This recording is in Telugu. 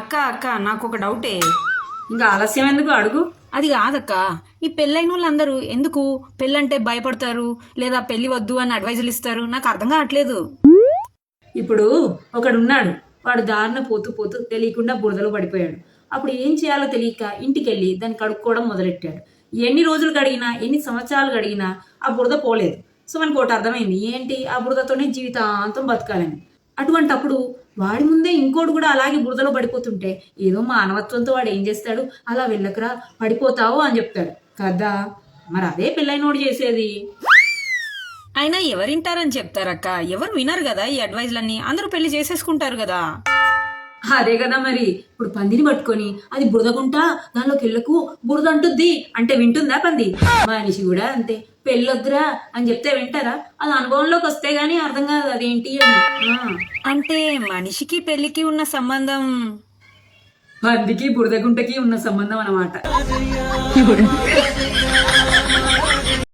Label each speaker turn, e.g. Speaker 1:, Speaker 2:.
Speaker 1: అక్క అక్క నాకు ఒక డౌటే.
Speaker 2: ఇంకా ఆలస్యం ఎందుకు అడుగు.
Speaker 1: అది కాదక్క, ఈ పెళ్ళైన వాళ్ళందరూ ఎందుకు పెళ్ళంటే భయపడతారు లేదా పెళ్లి వద్దు అని అడ్వైజులు ఇస్తారు? నాకు అర్థం కావట్లేదు.
Speaker 2: ఇప్పుడు ఒకడున్నాడు, వాడు దారిన పోతూ పోతూ తెలియకుండా బురదలో పడిపోయాడు. అప్పుడు ఏం చేయాలో తెలియక ఇంటికెళ్ళి దాన్ని కడుక్కోవడం మొదలెట్టాడు. ఎన్ని రోజులు గడిగినా ఎన్ని సంవత్సరాలు గడిగినా ఆ బురద పోలేదు. సో మనకు ఒకటి అర్థమైంది, ఏంటి ఆ బురదతోనే జీవితాంతం బతకాలని. అటువంటప్పుడు వాడి ముందే ఇంకోటి కూడా అలాగే బురదలో పడిపోతుంటే ఏదో మానవత్వంతో వాడు ఏం చేస్తాడు, అలా వెళ్ళకరా పడిపోతావు అని చెప్తాడు కదా. మరి అదే పెళ్ళైనోడు చేసేది.
Speaker 1: అయినా ఎవరింటారని చెప్తారక్క, ఎవరు వినరు కదా ఈ అడ్వైజ్లన్నీ, అందరూ పెళ్లి చేసేసుకుంటారు కదా.
Speaker 2: అదే కదా మరి. ఇప్పుడు పందిని పట్టుకొని అది బురదకుంటా దానిలోకి వెళ్ళకు బురద అంటుద్ది అంటే వింటుందా పంది? మనిషి కూడా అంతే, పెళ్ళొద్దురా అని చెప్తే వింటారా? అది అనుభవంలోకి వస్తే గానీ అర్థం కాదు అదేంటి అని.
Speaker 1: అంటే మనిషికి పెళ్లికి ఉన్న సంబంధం
Speaker 2: పందికి బురదగుంటకి ఉన్న సంబంధం అన్నమాట.